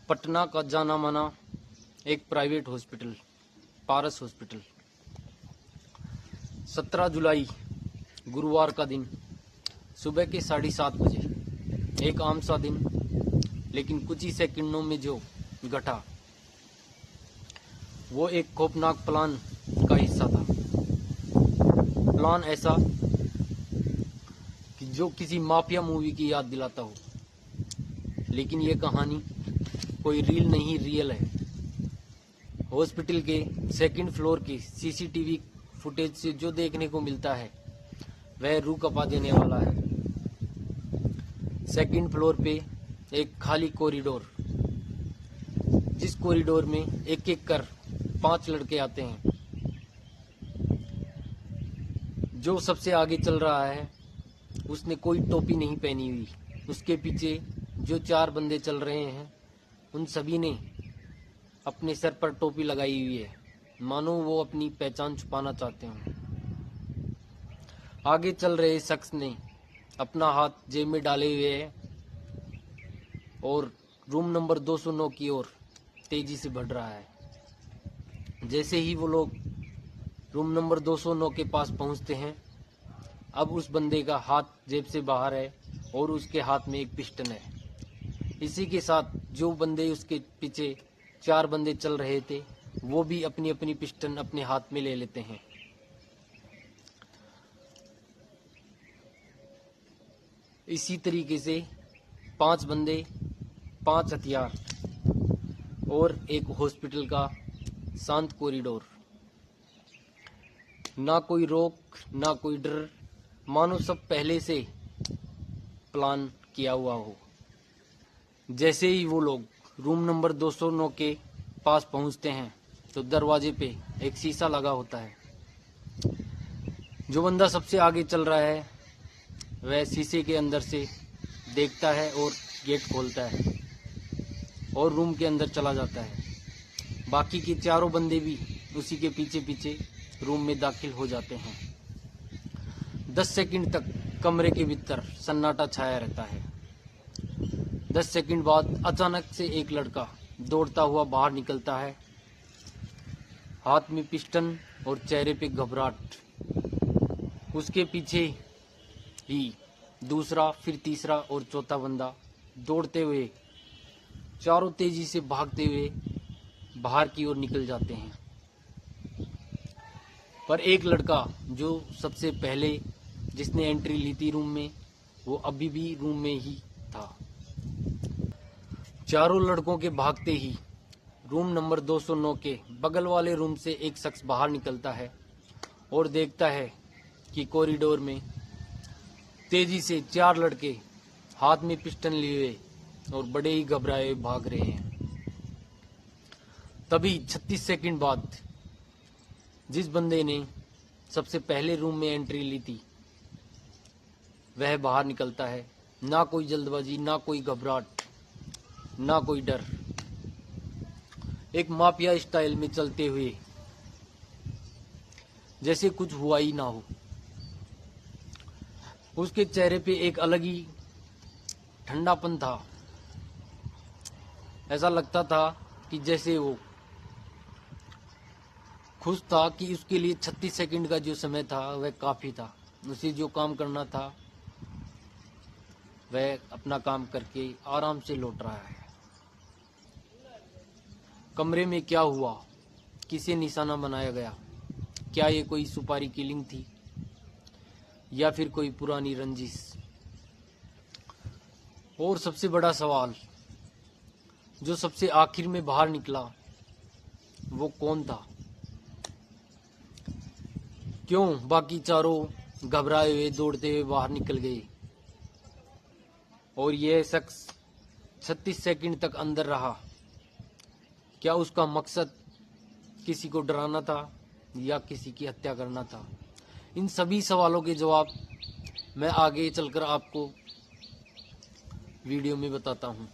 पटना का जाना माना एक प्राइवेट हॉस्पिटल, पारस हॉस्पिटल। 17 जुलाई गुरुवार का दिन, सुबह के 7:30 बजे। एक आम सा दिन, लेकिन कुछ ही सेकंडों में जो घटा वो एक खौफनाक प्लान का हिस्सा था। प्लान ऐसा कि जो किसी माफिया मूवी की याद दिलाता हो, लेकिन ये कहानी कोई रील नहीं, रियल है। हॉस्पिटल के सेकंड फ्लोर की सीसीटीवी फुटेज से जो देखने को मिलता है वह रूह कपा देने वाला है। सेकंड फ्लोर पे एक खाली कॉरिडोर, जिस कॉरिडोर में एक एक कर 5 लड़के आते हैं। जो सबसे आगे चल रहा है उसने कोई टोपी नहीं पहनी हुई। उसके पीछे जो 4 बंदे चल रहे हैं उन सभी ने अपने सर पर टोपी लगाई हुई है, मानो वो अपनी पहचान छुपाना चाहते हों। आगे चल रहे शख्स ने अपना हाथ जेब में डाले हुए है और रूम नंबर 209 की ओर तेजी से बढ़ रहा है। जैसे ही वो लोग रूम नंबर 209 के पास पहुंचते हैं, अब उस बंदे का हाथ जेब से बाहर है और उसके हाथ में एक पिस्टन है। इसी के साथ जो बंदे उसके पीछे 4 बंदे चल रहे थे वो भी अपनी अपनी पिस्टन अपने हाथ में ले लेते हैं। इसी तरीके से 5 बंदे, 5 हथियार और एक हॉस्पिटल का शांत कॉरिडोर। ना कोई रोक, ना कोई डर, मानो सब पहले से प्लान किया हुआ हो। जैसे ही वो लोग रूम नंबर 209 के पास पहुंचते हैं तो दरवाजे पे एक शीशा लगा होता है। जो बंदा सबसे आगे चल रहा है वह शीशे के अंदर से देखता है और गेट खोलता है और रूम के अंदर चला जाता है। बाकी के 4 बंदे भी उसी के पीछे पीछे रूम में दाखिल हो जाते हैं। 10 सेकंड तक कमरे के भीतर सन्नाटा छाया रहता है। 10 सेकंड बाद अचानक से एक लड़का दौड़ता हुआ बाहर निकलता है, हाथ में पिस्टन और चेहरे पे घबराहट। उसके पीछे ही दूसरा, फिर तीसरा और चौथा बंदा दौड़ते हुए, चारों तेजी से भागते हुए बाहर की ओर निकल जाते हैं। पर एक लड़का जो सबसे पहले जिसने एंट्री ली थी रूम में, वो अभी भी रूम में ही था। चारों लड़कों के भागते ही रूम नंबर 209 के बगल वाले रूम से एक शख्स बाहर निकलता है और देखता है कि कॉरिडोर में तेजी से 4 लड़के हाथ में पिस्टन लिए और बड़े ही घबराए हुए भाग रहे हैं। तभी 36 सेकंड बाद जिस बंदे ने सबसे पहले रूम में एंट्री ली थी वह बाहर निकलता है। ना कोई जल्दबाजी, ना कोई घबराहट, ना कोई डर। एक माफिया स्टाइल में चलते हुए, जैसे कुछ हुआ ही ना हो। उसके चेहरे पे एक अलग ही ठंडापन था। ऐसा लगता था कि जैसे वो खुश था कि उसके लिए 36 सेकंड का जो समय था वह काफी था। उसे जो काम करना था वह अपना काम करके आराम से लौट रहा है। कमरे में क्या हुआ, किसे निशाना बनाया गया? क्या ये कोई सुपारी किलिंग थी या फिर कोई पुरानी रंजिश? और सबसे बड़ा सवाल, जो सबसे आखिर में बाहर निकला वो कौन था? क्यों बाकी चारों घबराए हुए दौड़ते हुए बाहर निकल गए और यह शख्स 36 सेकंड तक अंदर रहा? क्या उसका मकसद किसी को डराना था या किसी की हत्या करना था? इन सभी सवालों के जवाब मैं आगे चलकर आपको वीडियो में बताता हूं।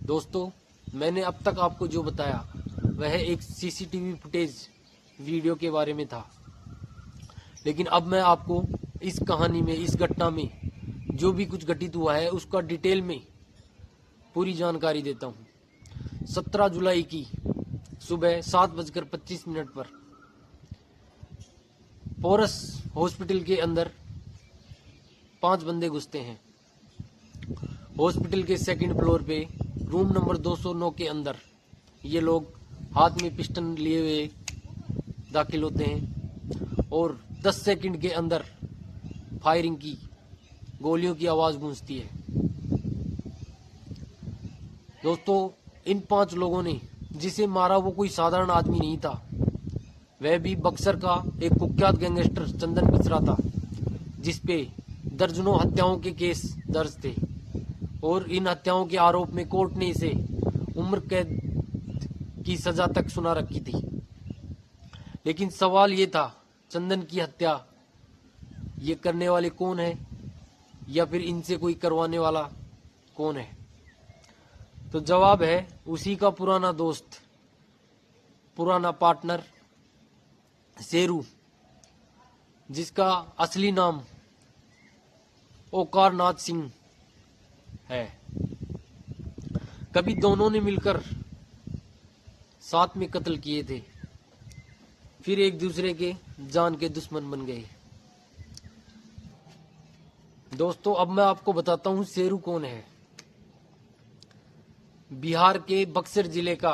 दोस्तों, मैंने अब तक आपको जो बताया वह एक सीसीटीवी फुटेज वीडियो के बारे में था, लेकिन अब मैं आपको इस कहानी में, इस घटना में जो भी कुछ घटित हुआ है उसका डिटेल में पूरी जानकारी देता हूं। 17 जुलाई की सुबह 7:25 पर पोरस हॉस्पिटल के अंदर 5 बंदे घुसते हैं। हॉस्पिटल के सेकंड फ्लोर पे रूम नंबर 209 के अंदर ये लोग हाथ में पिस्टन लिए हुए दाखिल होते हैं और 10 सेकंड के अंदर फायरिंग की गोलियों की आवाज गूंजती है। दोस्तों, इन 5 लोगों ने जिसे मारा वो कोई साधारण आदमी नहीं था, वह भी बक्सर का एक कुख्यात गैंगस्टर चंदन मिश्रा था, जिसपे दर्जनों हत्याओं के केस दर्ज थे और इन हत्याओं के आरोप में कोर्ट ने इसे उम्र कैद की सजा तक सुना रखी थी। लेकिन सवाल ये था, चंदन की हत्या ये करने वाले कौन है या फिर इनसे कोई करवाने वाला कौन है? तो जवाब है उसी का पुराना दोस्त, पुराना पार्टनर शेरू, जिसका असली नाम ओकार नाथ सिंह है। कभी दोनों ने मिलकर साथ में कत्ल किए थे, फिर एक दूसरे के जान के दुश्मन बन गए। दोस्तों, अब मैं आपको बताता हूं शेरू कौन है। बिहार के बक्सर जिले का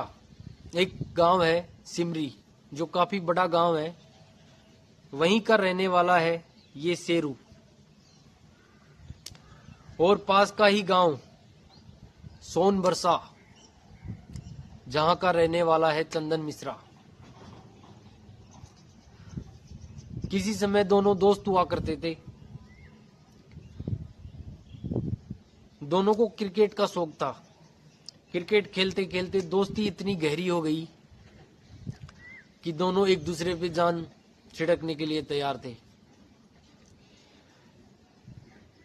एक गांव है सिमरी, जो काफी बड़ा गांव है, वहीं का रहने वाला है ये शेरू। और पास का ही गांव सोनबरसा, जहां का रहने वाला है चंदन मिश्रा। किसी समय दोनों दोस्त हुआ करते थे। दोनों को क्रिकेट का शौक था। क्रिकेट खेलते खेलते दोस्ती इतनी गहरी हो गई कि दोनों एक दूसरे पे जान छिड़कने के लिए तैयार थे।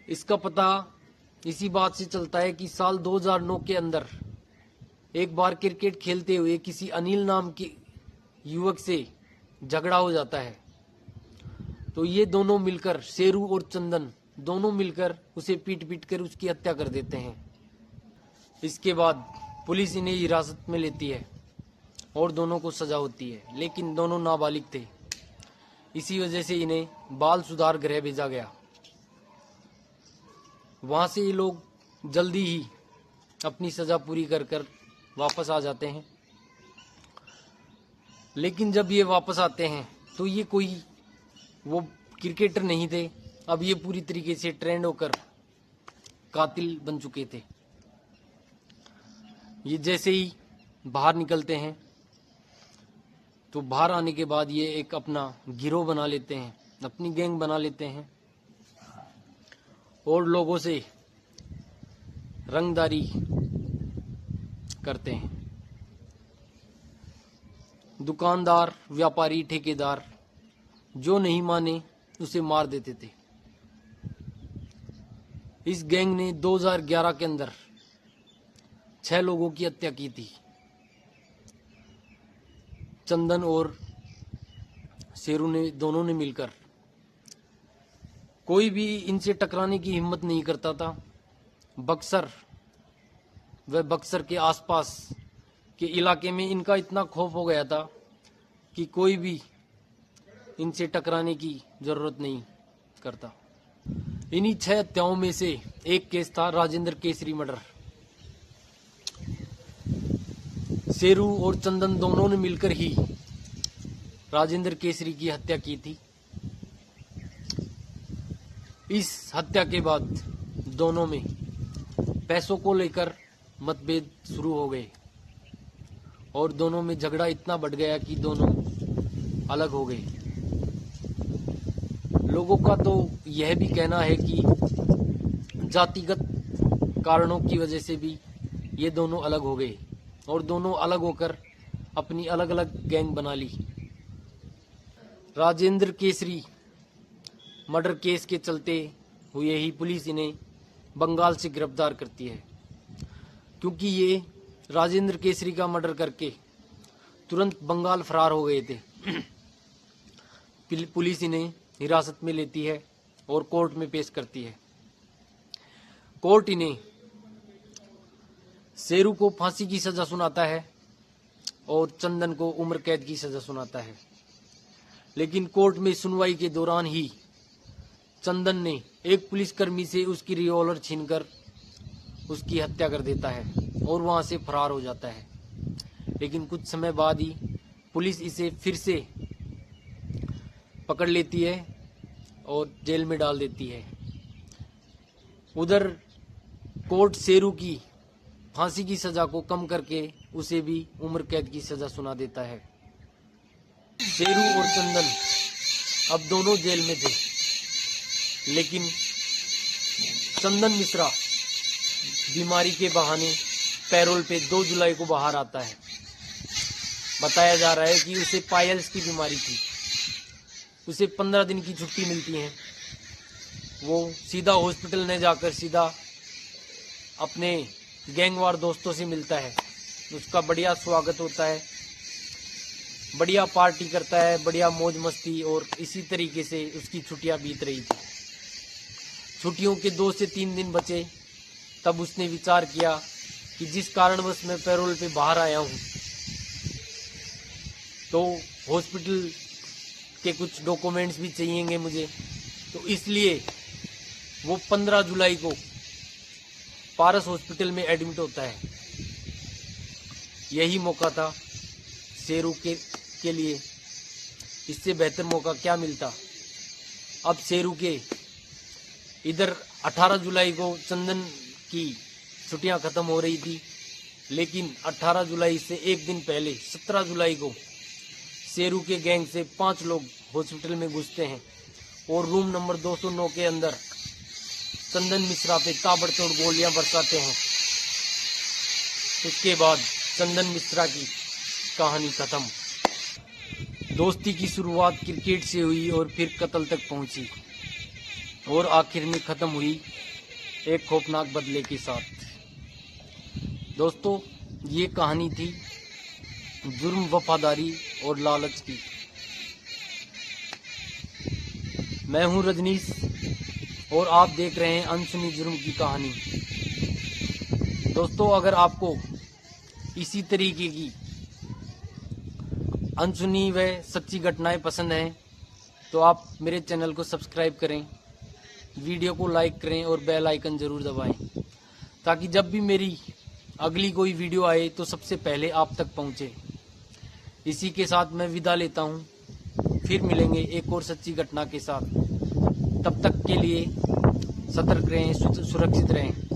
इसका पता इसी बात से चलता है कि साल 2009 के अंदर एक बार क्रिकेट खेलते हुए किसी अनिल नाम के युवक से झगड़ा हो जाता है। तो ये दोनों मिलकर, शेरू और चंदन दोनों मिलकर उसे पीट पीट कर उसकी हत्या कर देते हैं। इसके बाद पुलिस इन्हें हिरासत में लेती है और दोनों को सजा होती है, लेकिन दोनों नाबालिग थे। इसी वजह से इन्हें बाल सुधार गृह भेजा गया। वहां से ये लोग जल्दी ही अपनी सजा पूरी कर कर वापस आ जाते हैं। लेकिन जब ये वापस आते हैं तो ये कोई वो क्रिकेटर नहीं थे, अब ये पूरी तरीके से ट्रेंड होकर कातिल बन चुके थे। ये जैसे ही बाहर निकलते हैं तो बाहर आने के बाद ये एक अपना गिरोह बना लेते हैं, अपनी गैंग बना लेते हैं और लोगों से रंगदारी करते हैं। दुकानदार, व्यापारी, ठेकेदार जो नहीं माने उसे मार देते थे। इस गैंग ने 2011 के अंदर 6 लोगों की हत्या की थी। चंदन और शेरू ने दोनों ने मिलकर। कोई भी इनसे टकराने की हिम्मत नहीं करता था। बक्सर व बक्सर के आसपास के इलाके में इनका इतना खौफ हो गया था कि कोई भी इनसे टकराने की जरूरत नहीं करता। इन्हीं 6 हत्याओं में से एक केस था राजेंद्र केसरी मर्डर। शेरू और चंदन दोनों ने मिलकर ही राजेंद्र केसरी की हत्या की थी। इस हत्या के बाद दोनों में पैसों को लेकर मतभेद शुरू हो गए और दोनों में झगड़ा इतना बढ़ गया कि दोनों अलग हो गए। लोगों का तो यह भी कहना है कि जातिगत कारणों की वजह से भी ये दोनों अलग हो गए और दोनों अलग होकर अपनी अलग अलग गैंग बना ली। राजेंद्र केसरी मर्डर केस के चलते हुए ही पुलिस इन्हें बंगाल से गिरफ्तार करती है, क्योंकि ये राजेंद्र केसरी का मर्डर करके तुरंत बंगाल फरार हो गए थे। पुलिस इन्हें हिरासत में लेती है और कोर्ट में पेश करती है। कोर्ट इन्हें शेरू को फांसी की सजा सुनाता है और चंदन को उम्र कैद की सजा सुनाता है। लेकिन कोर्ट में सुनवाई के दौरान ही चंदन ने एक पुलिसकर्मी से उसकी रिवॉल्वर छीनकर उसकी हत्या कर देता है और वहां से फरार हो जाता है। लेकिन कुछ समय बाद ही पुलिस इसे फिर से पकड़ लेती है और जेल में डाल देती है। उधर कोर्ट शेरू की फांसी की सजा को कम करके उसे भी उम्र कैद की सजा सुना देता है। शेरू और चंदन अब दोनों जेल में थे, लेकिन चंदन मिश्रा बीमारी के बहाने पैरोल पे 2 जुलाई को बाहर आता है। बताया जा रहा है कि उसे पायल्स की बीमारी थी। उसे 15 दिन की छुट्टी मिलती है। वो सीधा हॉस्पिटल में जाकर सीधा अपने गैंगवार दोस्तों से मिलता है। उसका बढ़िया स्वागत होता है, बढ़िया पार्टी करता है, बढ़िया मौज मस्ती, और इसी तरीके से उसकी छुट्टियां बीत रही थी। छुट्टियों के 2 से 3 दिन बचे, तब उसने विचार किया कि जिस कारणवश मैं पैरोल पे बाहर आया हूँ, तो हॉस्पिटल के कुछ डॉक्यूमेंट्स भी चाहिएंगे मुझे, तो इसलिए वो 15 जुलाई को पारस हॉस्पिटल में एडमिट होता है। यही मौका था शेरू के लिए। इससे बेहतर मौका क्या मिलता। अब शेरू के इधर 18 जुलाई को चंदन की छुट्टियां खत्म हो रही थी, लेकिन 18 जुलाई से एक दिन पहले 17 जुलाई को शेरू के गैंग से 5 लोग हॉस्पिटल में घुसते हैं और रूम नंबर 209 के अंदर चंदन मिश्रा पे ताबड़तोड़ गोलियां बरसाते हैं। उसके बाद चंदन मिश्रा की कहानी खत्म। दोस्ती की शुरुआत क्रिकेट से हुई और फिर कत्ल तक पहुंची और आखिर में खत्म हुई एक खौफनाक बदले के साथ। दोस्तों, ये कहानी थी जुर्म, वफादारी और लालच की। मैं हूं रजनीश और आप देख रहे हैं अनसुनी जुर्म की कहानी। दोस्तों, अगर आपको इसी तरीके की अनसुनी व सच्ची घटनाएं पसंद हैं तो आप मेरे चैनल को सब्सक्राइब करें, वीडियो को लाइक करें और बेल आइकन जरूर दबाएं, ताकि जब भी मेरी अगली कोई वीडियो आए तो सबसे पहले आप तक पहुंचे। इसी के साथ मैं विदा लेता हूं। फिर मिलेंगे एक और सच्ची घटना के साथ। तब तक के लिए सतर्क रहें, सुरक्षित रहें।